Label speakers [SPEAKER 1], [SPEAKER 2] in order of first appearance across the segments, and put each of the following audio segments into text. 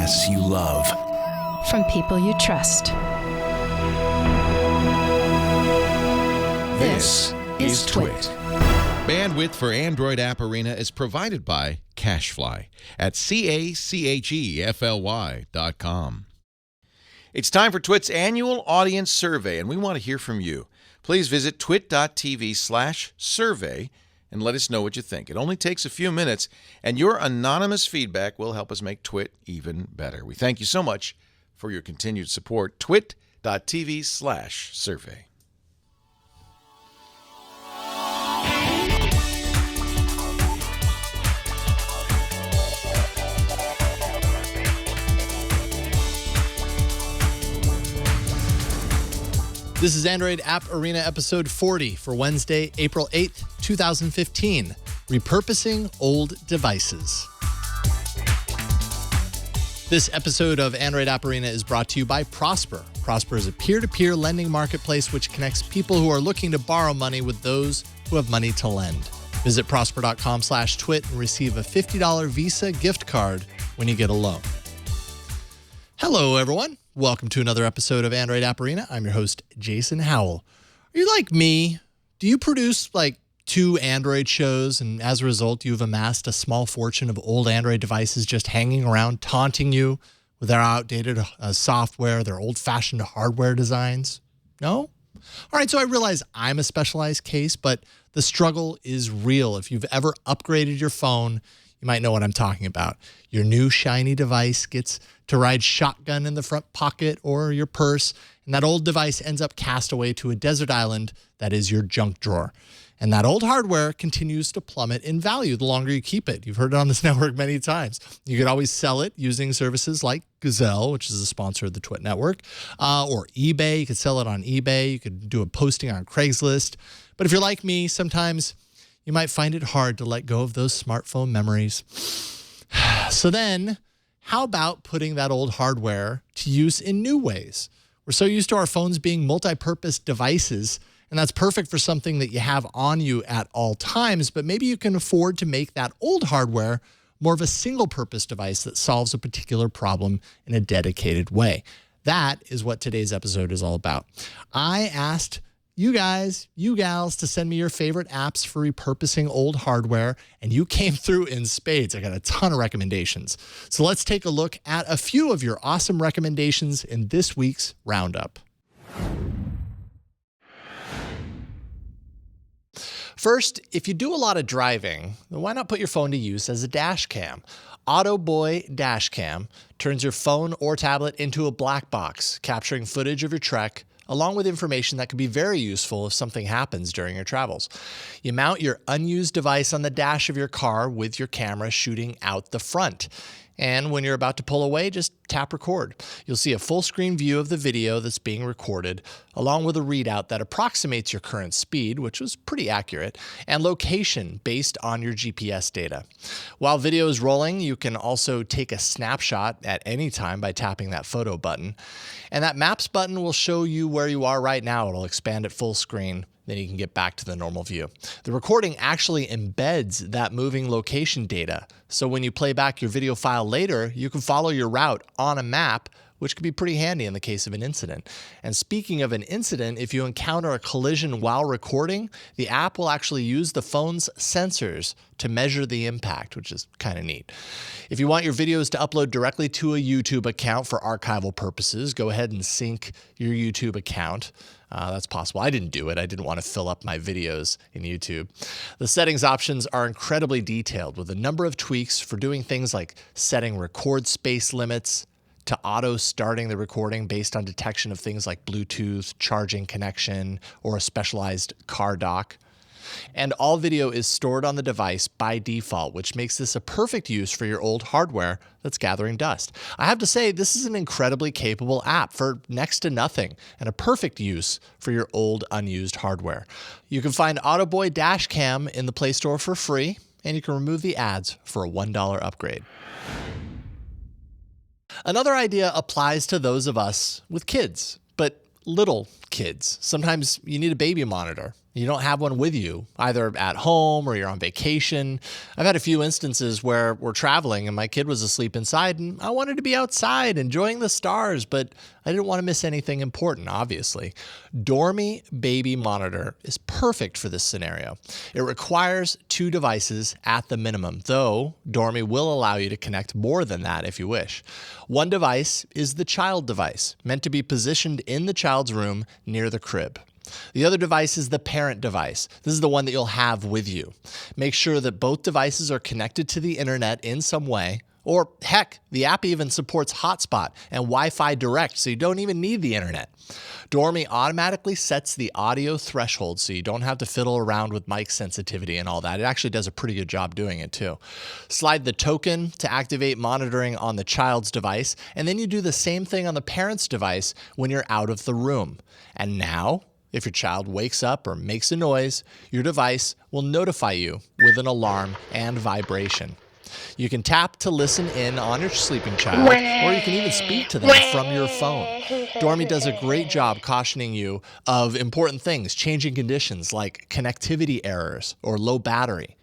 [SPEAKER 1] podcasts you love.
[SPEAKER 2] From people you trust.
[SPEAKER 1] This is Twit.
[SPEAKER 3] Bandwidth for Android App Arena is provided by CacheFly at CacheFly.com. It's time for Twit's annual audience survey, and we want to hear from you. Please visit twit.tv/survey and let us know what you think. It only takes a few minutes, and your anonymous feedback will help us make Twit even better. We thank you so much for your continued support. twit.tv/survey.
[SPEAKER 4] This is Android App Arena episode 40 for Wednesday, April 8th, 2015. Repurposing old devices. This episode of Android App Arena is brought to you by Prosper. Prosper is a peer-to-peer lending marketplace which connects people who are looking to borrow money with those who have money to lend. Visit prosper.com/twit and receive a $50 Visa gift card when you get a loan. Hello, everyone. Welcome to another episode of Android App Arena. I'm your host, Jason Howell. Are you like me? Do you produce like 2 Android shows, and as a result, you've amassed a small fortune of old Android devices just hanging around, taunting you with their outdated software, their old-fashioned hardware designs? No? All right, so I realize I'm a specialized case, but the struggle is real. If you've ever upgraded your phone, you might know what I'm talking about. Your new shiny device gets to ride shotgun in the front pocket or your purse, and that old device ends up cast away to a desert island that is your junk drawer. And that old hardware continues to plummet in value the longer you keep it. You've heard it on this network many times. You could always sell it using services like Gazelle, which is a sponsor of the Twit network, or eBay. You could sell it on eBay. You could do a posting on Craigslist. But if you're like me, sometimes you might find it hard to let go of those smartphone memories. So then, how about putting that old hardware to use in new ways? We're so used to our phones being multi-purpose devices, and that's perfect for something that you have on you at all times, but maybe you can afford to make that old hardware more of a single-purpose device that solves a particular problem in a dedicated way. That is what today's episode is all about. I asked you guys, you gals, to send me your favorite apps for repurposing old hardware, and you came through in spades. I got a ton of recommendations. So let's take a look at a few of your awesome recommendations in this week's Roundup. First, if you do a lot of driving, then why not put your phone to use as a dash cam? Autoboy Dashcam turns your phone or tablet into a black box, capturing footage of your trek, along with information that could be very useful if something happens during your travels. You mount your unused device on the dash of your car with your camera shooting out the front. And when you're about to pull away, just tap record. You'll see a full screen view of the video that's being recorded, along with a readout that approximates your current speed, which was pretty accurate, and location based on your GPS data. While video is rolling, you can also take a snapshot at any time by tapping that photo button. And that Maps button will show you where you are right now. It'll expand at full screen. Then you can get back to the normal view. The recording actually embeds that moving location data. So when you play back your video file later, you can follow your route on a map, which could be pretty handy in the case of an incident. And speaking of an incident, if you encounter a collision while recording, the app will actually use the phone's sensors to measure the impact, which is kind of neat. If you want your videos to upload directly to a YouTube account for archival purposes, go ahead and sync your YouTube account. That's possible. I didn't do it. I didn't want to fill up my videos in YouTube. The settings options are incredibly detailed with a number of tweaks for doing things like setting record space limits, to auto starting the recording based on detection of things like Bluetooth, charging connection, or a specialized car dock. And all video is stored on the device by default, which makes this a perfect use for your old hardware that's gathering dust. I have to say, this is an incredibly capable app for next to nothing and a perfect use for your old unused hardware. You can find Autoboy Dashcam in the Play Store for free, and you can remove the ads for a $1 upgrade. Another idea applies to those of us with kids, but little kids. Sometimes you need a baby monitor. You don't have one with you, either at home or you're on vacation. I've had a few instances where we're traveling and my kid was asleep inside and I wanted to be outside enjoying the stars, but I didn't want to miss anything important, obviously. Dormi Baby Monitor is perfect for this scenario. It requires 2 devices at the minimum, though Dormi will allow you to connect more than that if you wish. One device is the child device, meant to be positioned in the child's room near the crib. The other device is the parent device. This is the one that you'll have with you. Make sure that both devices are connected to the internet in some way, or heck, the app even supports hotspot and Wi-Fi direct, so you don't even need the internet. Dormi automatically sets the audio threshold so you don't have to fiddle around with mic sensitivity and all that. It actually does a pretty good job doing it too. Slide the token to activate monitoring on the child's device, and then you do the same thing on the parent's device when you're out of the room. And now, if your child wakes up or makes a noise, your device will notify you with an alarm and vibration. You can tap to listen in on your sleeping child, or you can even speak to them from your phone. Dormi does a great job cautioning you of important things, changing conditions like connectivity errors or low battery.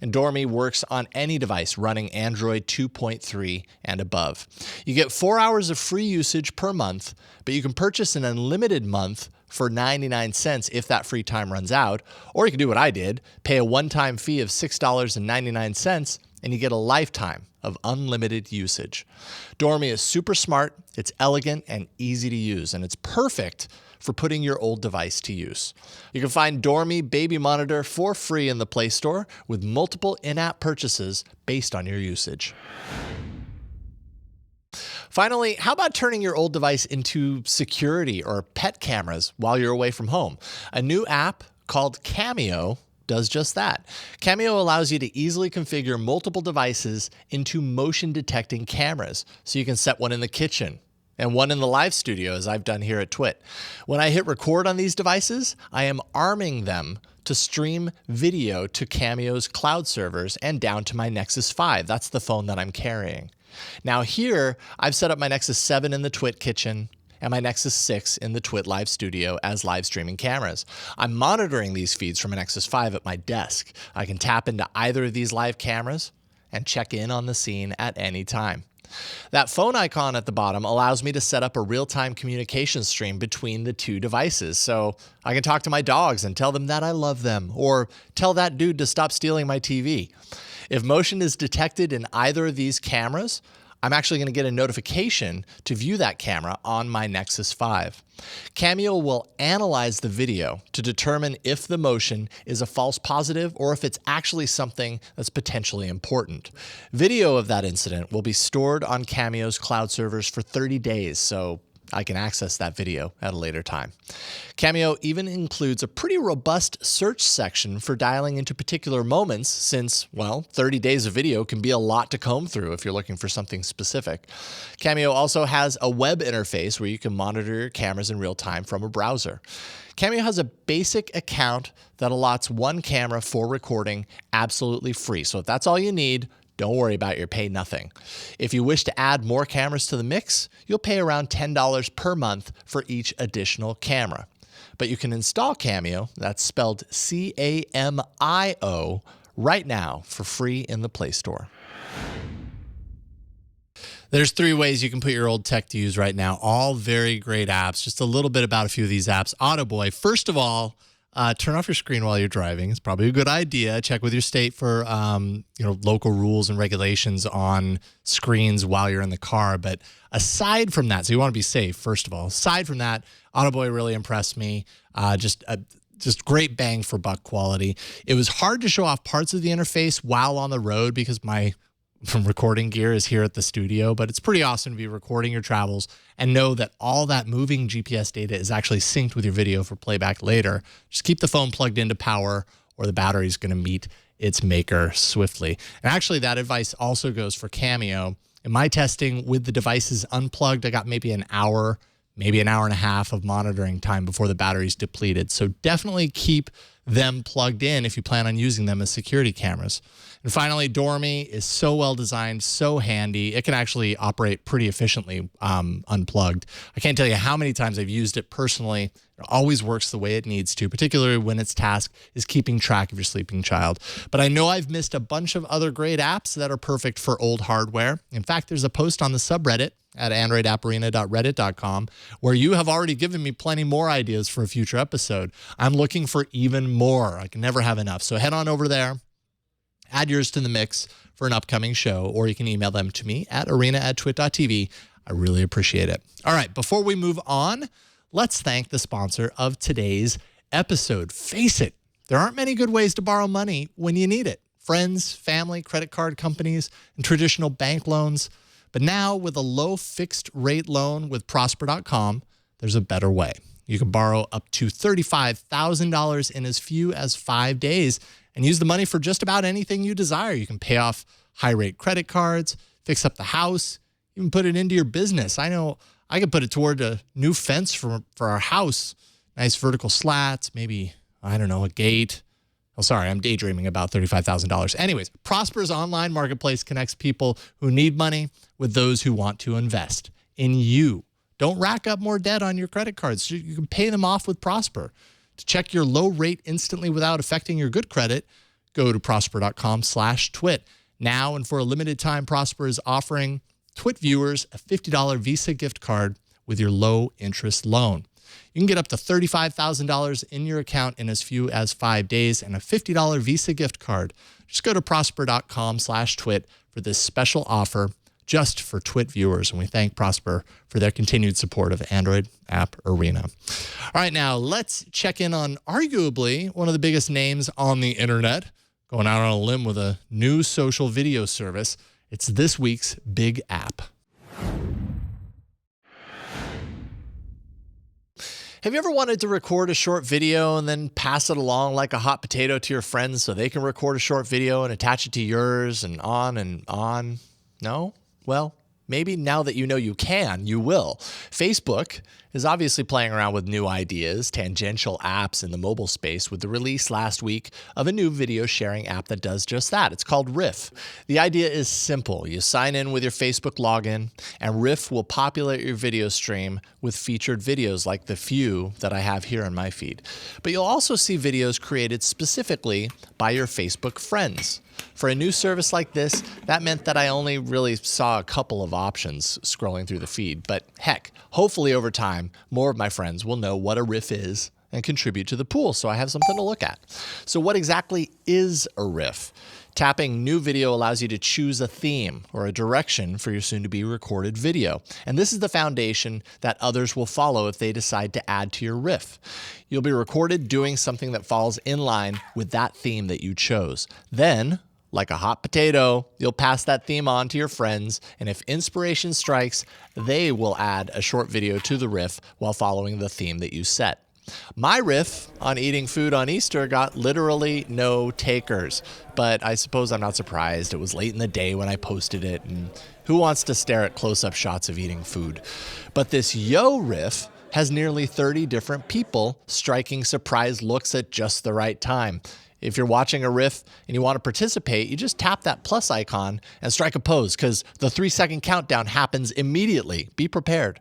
[SPEAKER 4] And Dormi works on any device running Android 2.3 and above. You get 4 hours of free usage per month, but you can purchase an unlimited month for 99 cents if that free time runs out. Or you can do what I did, pay a one-time fee of $6.99, and you get a lifetime of unlimited usage. Dormi is super smart, it's elegant and easy to use, and it's perfect for putting your old device to use. You can find Dormi Baby Monitor for free in the Play Store with multiple in-app purchases based on your usage. Finally, how about turning your old device into security or pet cameras while you're away from home? A new app called Cameo does just that. Cameo allows you to easily configure multiple devices into motion detecting cameras. So you can set one in the kitchen and one in the live studio, as I've done here at Twit. When I hit record on these devices, I am arming them to stream video to Cameo's cloud servers and down to my Nexus 5. That's the phone that I'm carrying. Now here, I've set up my Nexus 7 in the Twit kitchen and my Nexus 6 in the Twit live studio as live streaming cameras. I'm monitoring these feeds from a Nexus 5 at my desk. I can tap into either of these live cameras and check in on the scene at any time. That phone icon at the bottom allows me to set up a real-time communication stream between the 2 devices. So I can talk to my dogs and tell them that I love them, or tell that dude to stop stealing my TV. If motion is detected in either of these cameras, I'm actually going to get a notification to view that camera on my Nexus 5. Cameo will analyze the video to determine if the motion is a false positive or if it's actually something that's potentially important. Video of that incident will be stored on Cameo's cloud servers for 30 days, so I can access that video at a later time. Cameo even includes a pretty robust search section for dialing into particular moments since, well, 30 days of video can be a lot to comb through if you're looking for something specific. Cameo also has a web interface where you can monitor your cameras in real time from a browser. Cameo has a basic account that allots 1 camera for recording absolutely free. So if that's all you need, don't worry about your pay nothing. If you wish to add more cameras to the mix, you'll pay around $10 per month for each additional camera. But you can install Cameo, that's spelled C-A-M-I-O, right now for free in the Play Store. There's 3 ways you can put your old tech to use right now. All very great apps. Just a little bit about a few of these apps. Autoboy, first of all, turn off your screen while you're driving. It's probably a good idea. Check with your state for local rules and regulations on screens while you're in the car. But aside from that, so you want to be safe, first of all. Aside from that, Autoboy really impressed me. Just great bang for buck quality. It was hard to show off parts of the interface while on the road because my recording gear is here at the studio, but it's pretty awesome to be recording your travels and know that all that moving GPS data is actually synced with your video for playback later. Just keep the phone plugged into power or the battery is going to meet its maker swiftly. And actually that advice also goes for Cameo. In my testing with the devices unplugged, I got maybe an hour, maybe an hour and a half of monitoring time before the battery's depleted. So definitely keep them plugged in if you plan on using them as security cameras. And finally, Dormi is so well designed, so handy. It can actually operate pretty efficiently unplugged. I can't tell you how many times I've used it personally. It always works the way it needs to, particularly when its task is keeping track of your sleeping child. But I know I've missed a bunch of other great apps that are perfect for old hardware. In fact, there's a post on the subreddit at androidapparena.reddit.com where you have already given me plenty more ideas for a future episode. I'm looking for even more. I can never have enough. So head on over there, add yours to the mix for an upcoming show, or you can email them to me at arena@twit.tv. I really appreciate it. All right, before we move on, let's thank the sponsor of today's episode. Face it, there aren't many good ways to borrow money when you need it. Friends, family, credit card companies, and traditional bank loans. But now with a low fixed rate loan with Prosper.com, there's a better way. You can borrow up to $35,000 in as few as 5 days and use the money for just about anything you desire. You can pay off high-rate credit cards, fix up the house, even put it into your business. I know I could put it toward a new fence for our house, nice vertical slats, maybe, I don't know, a gate. Oh, sorry, I'm daydreaming about $35,000. Anyways, Prosper's online marketplace connects people who need money with those who want to invest in you. Don't rack up more debt on your credit cards. You can pay them off with Prosper. To check your low rate instantly without affecting your good credit, go to prosper.com/twit. Now and for a limited time, Prosper is offering Twit viewers a $50 Visa gift card with your low interest loan. You can get up to $35,000 in your account in as few as 5 days and a $50 Visa gift card. Just go to prosper.com/twit for this special offer just for Twit viewers. And we thank Prosper for their continued support of Android App Arena. All right, now let's check in on arguably one of the biggest names on the internet, going out on a limb with a new social video service. It's this week's big app. Have you ever wanted to record a short video and then pass it along like a hot potato to your friends so they can record a short video and attach it to yours and on and on? No? Well, maybe now that you know you can, you will. Facebook is obviously playing around with new ideas, tangential apps in the mobile space with the release last week of a new video sharing app that does just that. It's called Riff. The idea is simple. You sign in with your Facebook login, and Riff will populate your video stream with featured videos like the few that I have here on my feed. But you'll also see videos created specifically by your Facebook friends. For a new service like this, that meant that I only really saw a couple of options scrolling through the feed. But heck, hopefully over time, more of my friends will know what a Riff is and contribute to the pool, so I have something to look at. So what exactly is a Riff? Tapping New Video allows you to choose a theme or a direction for your soon-to-be recorded video. And this is the foundation that others will follow if they decide to add to your Riff. You'll be recorded doing something that falls in line with that theme that you chose. Then, like a hot potato, you'll pass that theme on to your friends, and if inspiration strikes, they will add a short video to the Riff while following the theme that you set. My Riff on eating food on Easter got literally no takers, but I suppose I'm not surprised. It was late in the day when I posted it, and who wants to stare at close-up shots of eating food? But this Yo Riff has nearly 30 different people striking surprise looks at just the right time. If you're watching a Riff and you want to participate, you just tap that plus icon and strike a pose because the 3-second countdown happens immediately. Be prepared.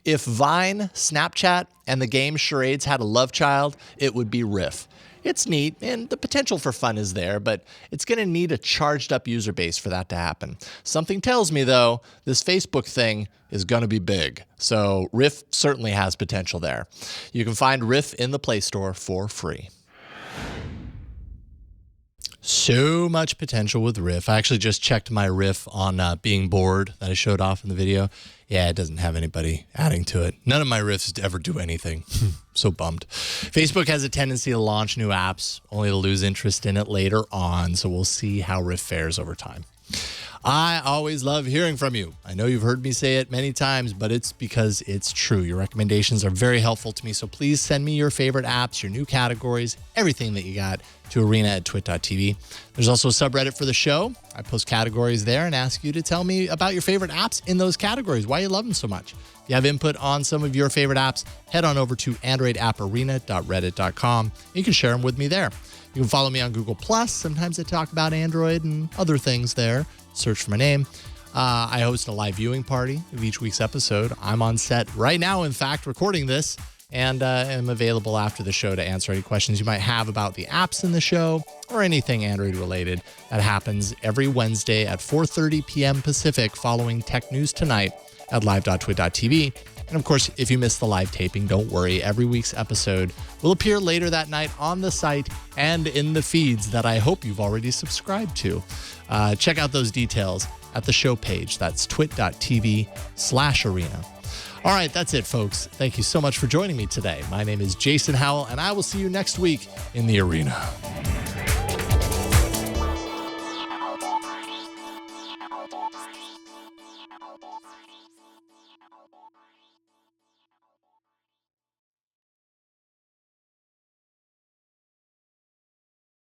[SPEAKER 4] If Vine, Snapchat, and the game Charades had a love child, it would be Riff. It's neat and the potential for fun is there, but it's going to need a charged up user base for that to happen. Something tells me, though, this Facebook thing is going to be big. So Riff certainly has potential there. You can find Riff in the Play Store for free. So much potential with Riff. I actually just checked my Riff on being bored that I showed off in the video. Yeah, it doesn't have anybody adding to it. None of my Riffs ever do anything. So bummed. Facebook has a tendency to launch new apps only to lose interest in it later on. So we'll see how Riff fares over time. I always love hearing from you. I know you've heard me say it many times, but it's because it's true. Your recommendations are very helpful to me, so please send me your favorite apps, your new categories, everything that you got to arena@twit.tv. There's also a subreddit for the show. I post categories there and ask you to tell me about your favorite apps in those categories, why you love them so much. If you have input on some of your favorite apps, head on over to androidapparena.reddit.com. You can share them with me there. You can follow me on Google+. Sometimes I talk about Android and other things there. Search for my name. I host a live viewing party of each week's episode. I'm on set right now, in fact, recording this, and am available after the show to answer any questions you might have about the apps in the show or anything Android related. That happens every Wednesday at 4:30 p.m. Pacific following Tech News Tonight at live.twit.tv. And of course, if you missed the live taping, don't worry. Every week's episode will appear later that night on the site and in the feeds that I hope you've already subscribed to. Check out those details at the show page. That's twit.tv/arena. All right, that's it, folks. Thank you so much for joining me today. My name is Jason Howell, and I will see you next week in the arena.